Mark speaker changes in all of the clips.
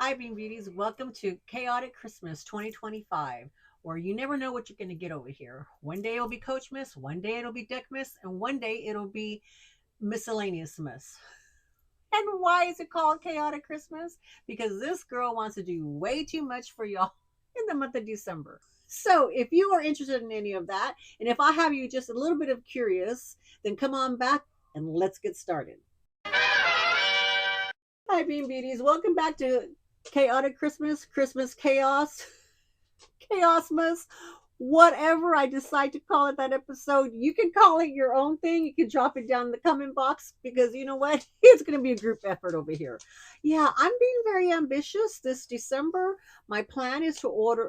Speaker 1: Hi, Bean Beauties. Welcome to Chaotic Christmas 2025, where you never know what you're going to get over here. One day it'll be CUTEST, one day it'll be DECmas, and one day it'll be MISCelaneousmas. And why is it called Chaotic Christmas? Because this girl wants to do way too much for y'all in the month of December. So if you are interested in any of that, and if I have you just a little bit of curious, then come on back and let's get started. Hi, Bean Beauties. Welcome back to Chaotic Christmas, Christmas Chaos, Chaosmas, whatever I decide to call it that episode. You can call it your own thing. You can drop it down in the comment box because you know what? It's going to be a group effort over here. Yeah, I'm being very ambitious this December. My plan is to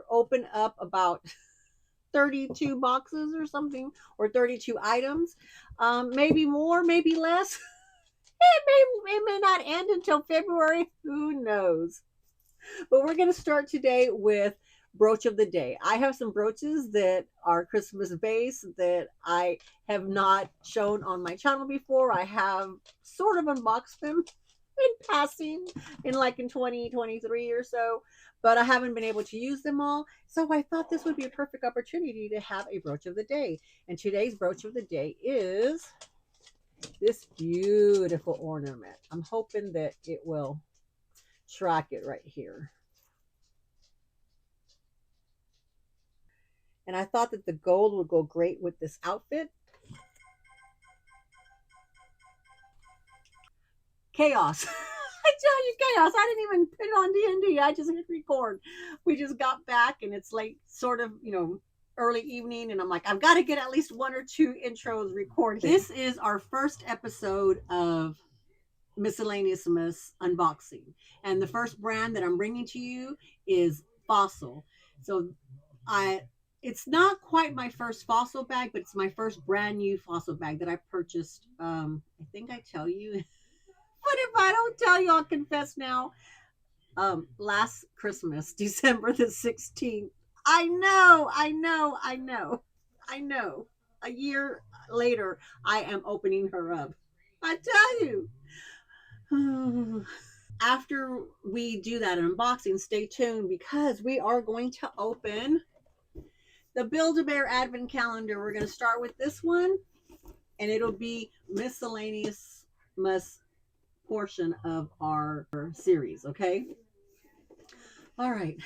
Speaker 1: open up about 32 boxes or something, or 32 items. Maybe more, maybe less. It may not end until February. Who knows? But we're going to start today with brooch of the day. I have some brooches that are Christmas based that I have not shown on my channel before. I have sort of unboxed them in passing in 2023 or so, but I haven't been able to use them all. So I thought this would be a perfect opportunity to have a brooch of the day. And today's brooch of the day is this beautiful ornament. I'm hoping that it will track it right here. And I thought that the gold would go great with this outfit. Chaos. I tell you, chaos. I didn't even put it on D&D. I just hit record. We just got back and it's late, sort of, early evening. And I'm like, I've got to get at least one or two intros recorded. This is our first episode of MISCelaneousmas unboxing. And the first brand that I'm bringing to you is Fossil. So it's not quite my first Fossil bag, but it's my first brand new Fossil bag that I purchased. I think I tell you, but if I don't tell you, I'll confess now. Last Christmas, December the 16th. I know. A year later, I am opening her up. I tell you. After we do that unboxing, stay tuned because we are going to open the Build-A-Bear Advent Calendar. We're going to start with this one, and it'll be miscellaneous portion of our series, okay? All right.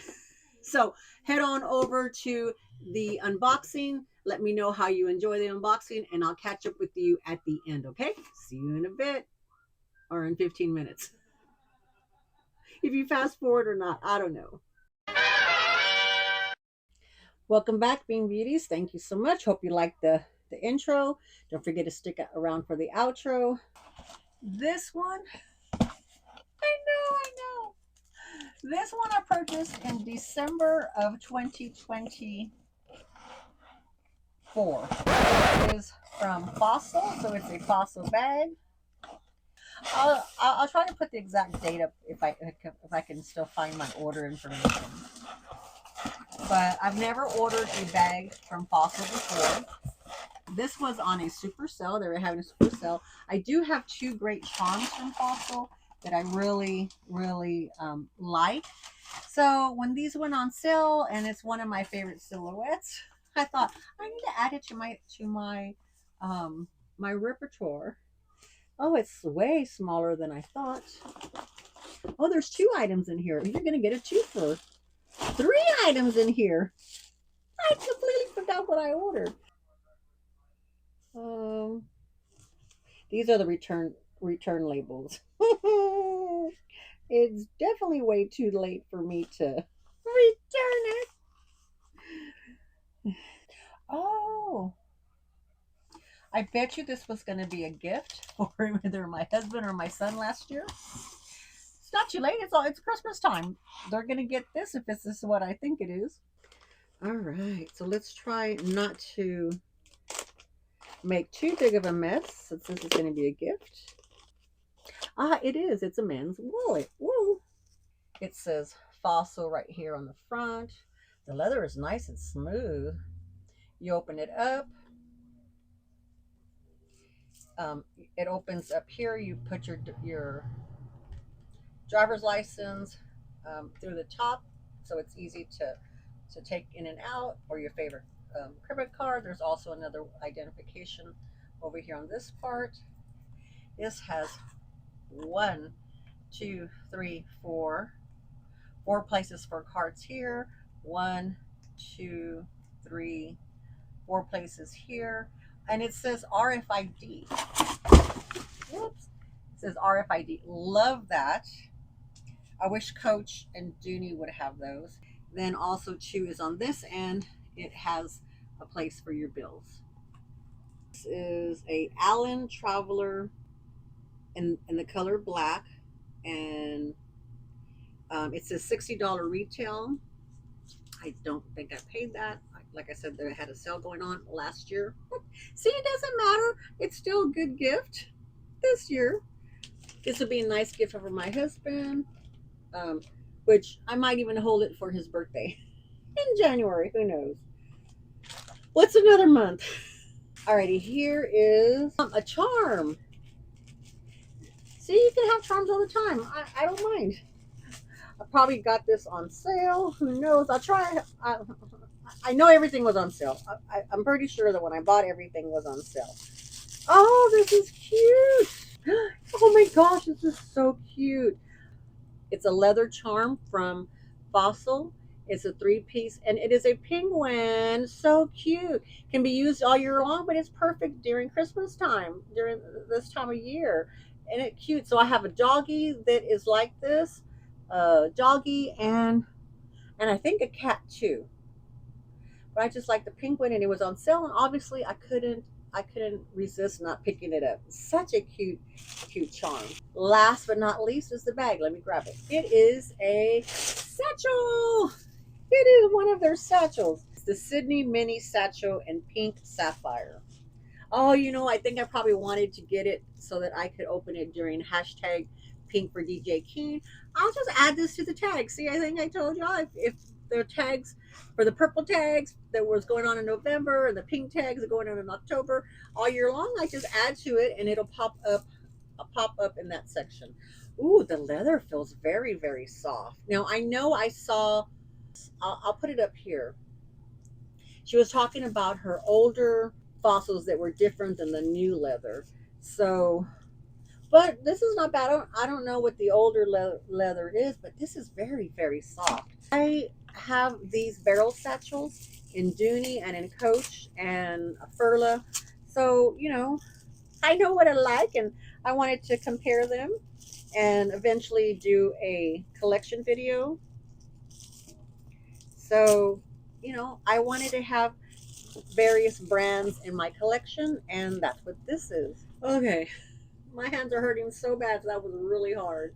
Speaker 1: So head on over to the unboxing. Let me know how you enjoy the unboxing, and I'll catch up with you at the end, okay? See you in a bit or in 15 minutes. If you fast forward or not, I don't know. Welcome back, Bean Beauties. Thank you so much. Hope you liked the intro. Don't forget to stick around for the outro. This one, I know. This one I purchased in December of 2024. It is from Fossil, so it's a Fossil bag. I'll try to put the exact date up if I can still find my order information. But I've never ordered a bag from Fossil before. This was on a super sale. They were having a super sale. I do have two great charms from Fossil that I really like. So when these went on sale, and it's one of my favorite silhouettes, I thought I need to add it to my my repertoire. Oh, it's way smaller than I thought. Oh, there's two items in here. You're gonna get a twofer. Three items in here. I completely forgot what I ordered. These are the return labels. It's definitely way too late for me to return it. Oh, I bet you this was going to be a gift for either my husband or my son last year. It's not too late. It's Christmas time. They're going to get this if this is what I think it is. All right, so let's try not to make too big of a mess since this is going to be a gift. It is. It's a men's wallet. Woo! It says Fossil right here on the front. The leather is nice and smooth. You open it up. It opens up here. You put your driver's license, through the top, so it's easy to take in and out, or your favorite credit card. There's also another identification over here on this part. This has one, two, three, four places for cards here. One, two, three, four places here, and it says RFID. Whoops. It says RFID. Love that. I wish Coach and Dooney would have those. Then also too is on this end, it has a place for your bills. This is a Allen Traveler in the color black, and it says $60 retail. I don't think I paid that. Like I said, they had a sale going on last year. See, it doesn't matter. It's still a good gift this year. This would be a nice gift for my husband, which I might even hold it for his birthday in January. Who knows? What's another month? Alrighty, here is a charm. See, you can have charms all the time. I don't mind. I probably got this on sale. Who knows? I'll try. I know everything was on sale. I'm pretty sure that when I bought everything was on sale. Oh, this is cute. Oh my gosh, this is so cute. It's a leather charm from Fossil. It's a 3-piece, and it is a penguin. So cute. Can be used all year long, but it's perfect during Christmas time, during this time of year. And it's cute. So I have a doggy that is like this, doggy, and I think a cat too. But I just like the penguin, and it was on sale, and obviously I couldn't resist not picking it up. Such a cute charm. Last but not least is the bag. Let me grab it. It is a satchel. It is one of their satchels. It's the Sydney Mini Satchel in pink sapphire. Oh, you know, I think I probably wanted to get it so that I could open it during hashtag pink for DJ King. I'll just add this to the tag. See, I think I told y'all if the tags for the purple tags that was going on in November and the pink tags are going on in October all year long, I just add to it and it'll pop up in that section. Ooh, the leather feels very, very soft. Now I know I saw, I'll put it up here. She was talking about her older fossils that were different than the new leather. So, but this is not bad. I don't know what the older leather is, but this is very, very soft. I have these barrel satchels in Dooney and in Coach and Furla. So, you know, I know what I like, and I wanted to compare them and eventually do a collection video. So, you know, I wanted to have various brands in my collection, and that's what this is. Okay, my hands are hurting so bad. That was really hard.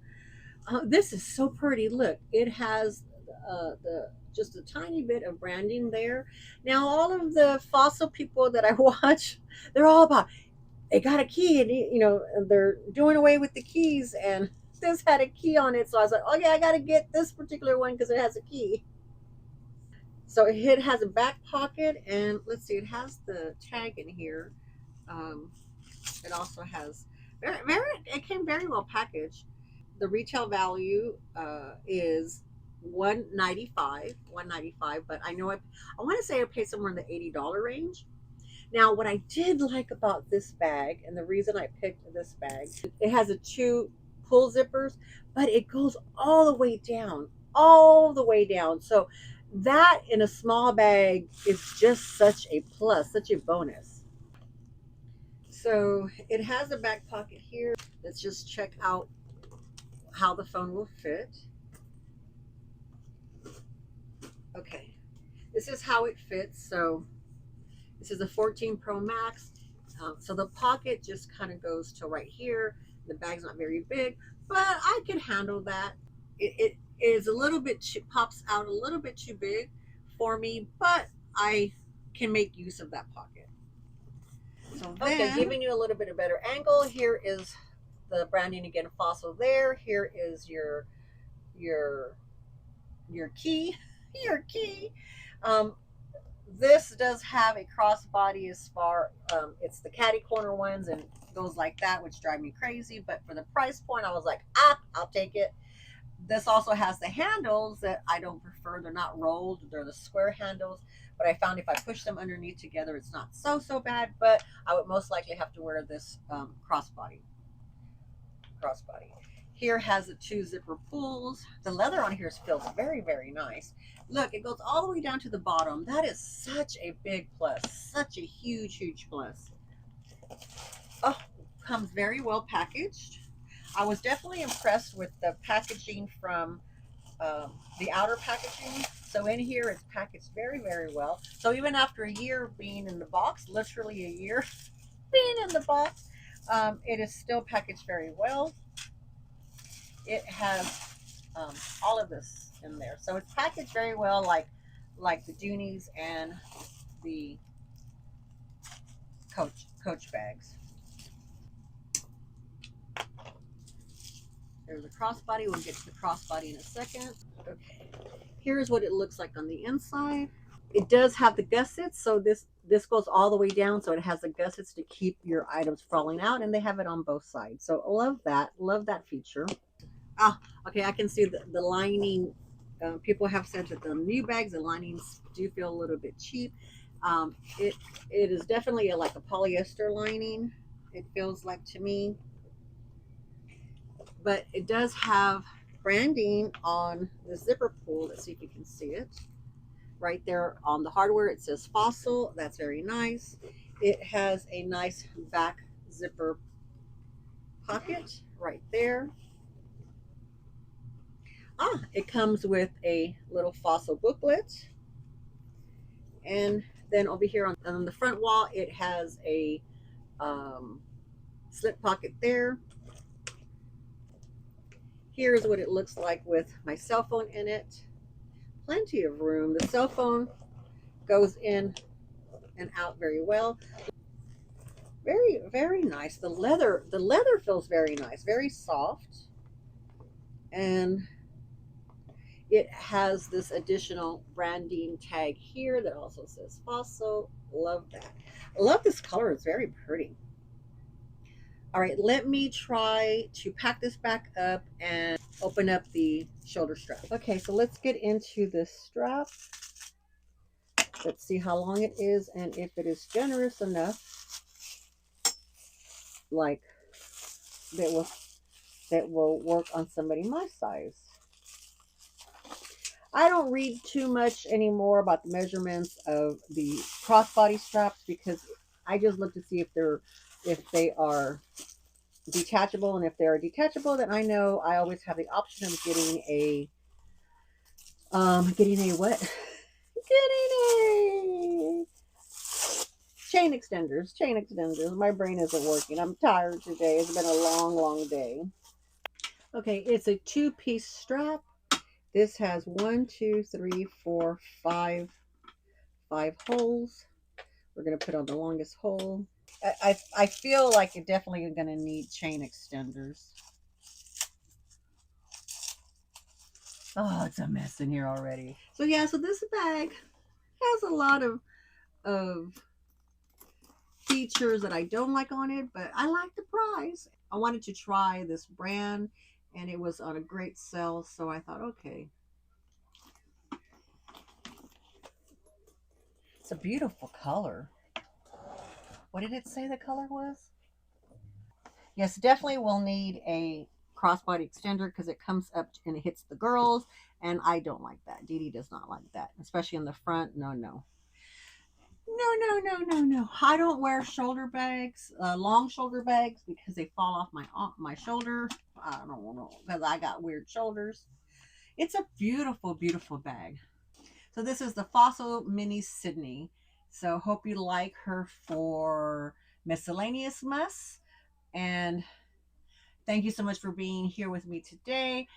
Speaker 1: This is so pretty. Look, it has the just a tiny bit of branding there. Now, all of the fossil people that I watch, they're all about, they got a key, and you know, they're doing away with the keys, and this had a key on it. So I was like, okay, I got to get this particular one because it has a key. So it has a back pocket, and let's see, it has the tag in here. It also has it came very well packaged. The retail value is $195, but I know I want to say I paid somewhere in the $80 range. Now, what I did like about this bag, and the reason I picked this bag, it has a 2 pull zippers, but it goes all the way down, So that in a small bag is just such a plus, such a bonus. So it has a back pocket here. Let's just check out how the phone will fit. Okay, this is how it fits. So this is a 14 Pro Max. So the pocket just kind of goes to right here. The bag's not very big, but I can handle that. It is a little bit, pops out a little bit too big for me, but I can make use of that pocket. So then, okay, giving you a little bit of better angle, here is the branding again, Fossil there. Here is your key, your key. This does have a crossbody as far, it's the catty corner ones and goes like that, which drive me crazy. But for the price point, I was like, I'll take it. This also has the handles that I don't prefer. They're not rolled, they're the square handles. But I found if I push them underneath together, it's not so bad. But I would most likely have to wear this crossbody. Here has the two zipper pulls. The leather on here feels very nice. Look, it goes all the way down to the bottom. That is such a big plus, such a huge plus. Oh, comes very well packaged. I was definitely impressed with the packaging from the outer packaging. So in here, it's packaged very well. So even after a year being in the box, literally a year being in the box, it is still packaged very well. It has all of this in there, so it's packaged very well, like the Doonies and the Coach bags. There's a crossbody. We'll get to the crossbody in a second. Okay, here's what it looks like on the inside. It does have the gussets, so this goes all the way down, so it has the gussets to keep your items falling out, and they have it on both sides. So love that feature. Ah, okay, I can see the lining. People have said that the new bags, the linings do feel a little bit cheap. It is definitely like a polyester lining. It feels like to me, but it does have branding on the zipper pull. Let's see if you can see it. Right there on the hardware, it says Fossil. That's very nice. It has a nice back zipper pocket right there. It comes with a little Fossil booklet. And then over here on the front wall, it has a slip pocket there. Here's what it looks like with my cell phone in it. Plenty of room. The cell phone goes in and out very well. Very nice. The leather feels very nice, very soft. And it has this additional branding tag here that also says Fossil. Love that. I love this color. It's very pretty. All right, let me try to pack this back up and open up the shoulder strap. Okay, so let's get into this strap. Let's see how long it is and if it is generous enough, like that will work on somebody my size. I don't read too much anymore about the measurements of the crossbody straps because I just look to see if they are detachable, and if they're detachable, then I know I always have the option of getting a what? Getting a chain extenders. My brain isn't working. I'm tired today. It's been a long day. Okay, it's a two-piece strap. This has 1, 2, 3, 4, 5 holes. We're going to put on the longest hole. I feel like you're definitely going to need chain extenders. Oh, it's a mess in here already. So yeah, so this bag has a lot of features that I don't like on it, but I like the price. I wanted to try this brand and it was on a great sale, so I thought, okay. It's a beautiful color. What did it say the color was? Yes, definitely will need a crossbody extender because it comes up and it hits the girls, and I don't like that. Dee Dee does not like that, especially in the front. No. I don't wear shoulder bags, long shoulder bags, because they fall off my shoulder. I don't know, because I got weird shoulders. It's a beautiful bag. So this is the Fossil Mini Sydney. So hope you like her for MISCmas. And thank you so much for being here with me today.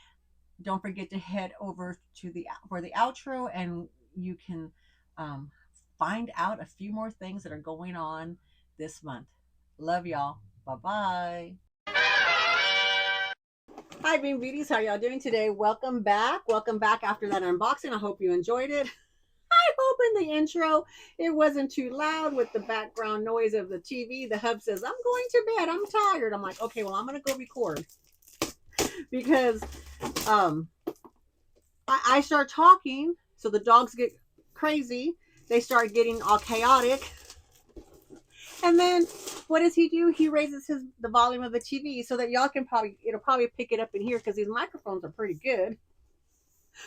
Speaker 1: Don't forget to head over to for the outro, and you can find out a few more things that are going on this month. Love y'all. Bye-bye. Hi, Beanbeauties. How y'all doing today? Welcome back. Welcome back after that unboxing. I hope you enjoyed it. I hope in the intro it wasn't too loud with the background noise of the TV. The hub says, I'm going to bed. I'm tired. I'm like, okay, well, I'm going to go record. because I start talking, so the dogs get crazy. They start getting all chaotic. And then what does he do? He raises the volume of the TV so that y'all can it'll probably pick it up in here because these microphones are pretty good.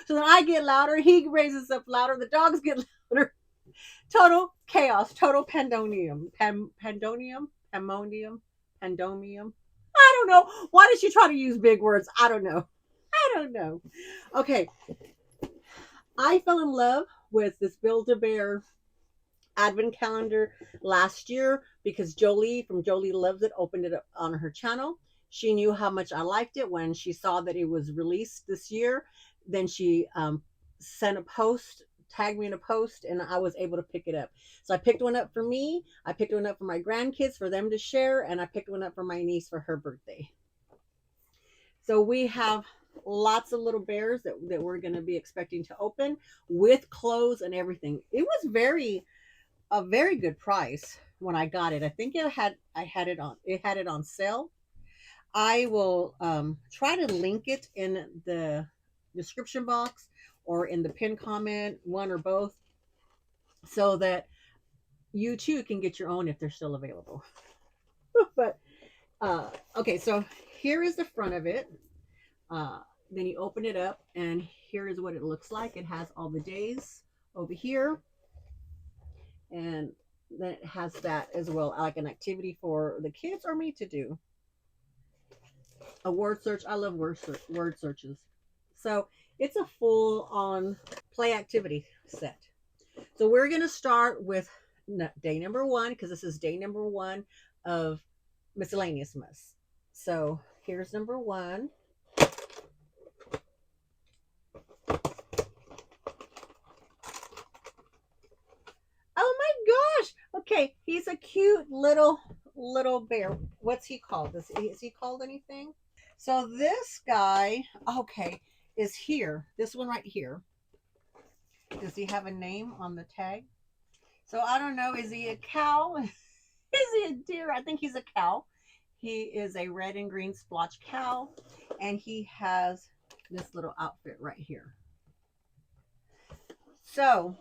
Speaker 1: So then I get louder, he raises up louder, the dogs get louder. Total chaos, total pandemonium. Pandemonium. I don't know. Why did she try to use big words? I don't know. Okay. I fell in love with this Build-A-Bear advent calendar last year because Jolie from Jolie Loves It opened it up on her channel. She knew how much I liked it when she saw that it was released this year. Then she sent a post, tagged me in a post, and I was able to pick it up. So I picked one up for me, I picked one up for my grandkids for them to share, and I picked one up for my niece for her birthday. So we have lots of little bears that we're going to be expecting to open with clothes and everything. It was a very good price when I got it. I think it had it on sale. I will try to link it in the description box or in the pin comment, one or both, so that you too can get your own if they're still available. But okay, so here is the front of it. Then you open it up, and here is what it looks like. It has all the days over here, and then it has that as well, like an activity for the kids or me to do. A word search. I love word searches. So it's a full on play activity set. So we're going to start with day number 1 because this is day number 1 of MISCmas. So here's number 1. Oh my gosh. Okay, he's a cute little bear. What's he called? Is he called anything? So this guy, okay, is here. This one right here. Does he have a name on the tag? So I don't know. Is he a cow? Is he a deer? I think he's a cow. He is a red and green splotch cow, and he has this little outfit right here. So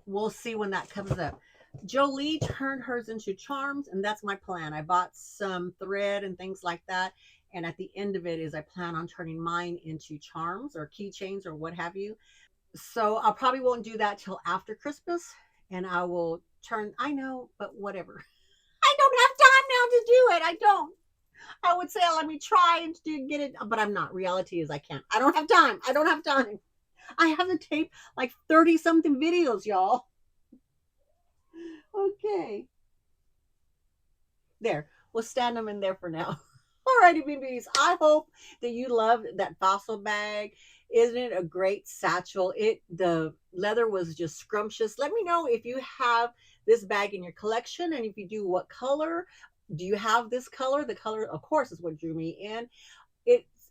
Speaker 1: we'll see when that comes up. Jolie turned hers into charms, and that's my plan. I bought some thread and things like that, and at the end of it is I plan on turning mine into charms or keychains or what have you. So I probably won't do that till after Christmas, and I will turn. I know, but whatever. I don't have time now to do it. I don't. I would say let me try and get it, but I'm not. Reality is I can't. I don't have time. I have to tape like 30 something videos, y'all. Okay. There. We'll stand them in there for now. Alrighty, babies. I hope that you loved that fossil bag. Isn't it a great satchel? The leather was just scrumptious. Let me know if you have this bag in your collection, and if you do, what color. Do you have this color? The color, of course, is what drew me in.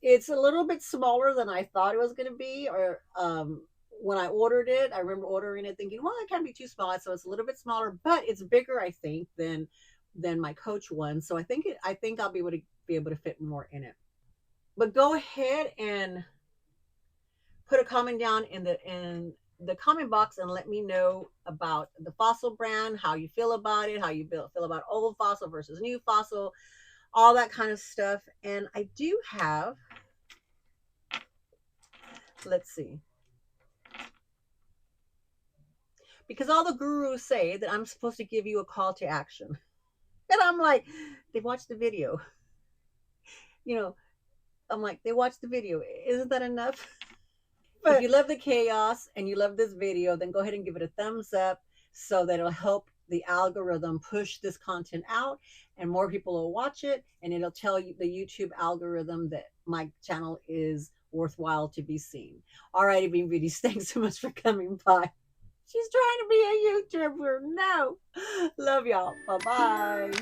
Speaker 1: It's a little bit smaller than I thought it was going to be, or when I ordered it, I remember ordering it thinking, well, it can't be too small, so it's a little bit smaller, but it's bigger, I think, than my Coach one. So I think I'll be able to fit more in it. But go ahead and put a comment down in the comment box and let me know about the Fossil brand, how you feel about it, how you feel about old Fossil versus new Fossil, all that kind of stuff. And I do have, let's see, because all the gurus say that I'm supposed to give you a call to action. And I'm like, they watched the video. I'm like, they watched the video. Isn't that enough? But if you love the chaos and you love this video, then go ahead and give it a thumbs up so that it'll help the algorithm push this content out and more people will watch it, and it'll tell you, the YouTube algorithm, that my channel is worthwhile to be seen. All righty, Beanbeautis, thanks so much for coming by. She's trying to be a YouTuber. No. Love y'all. Bye-bye.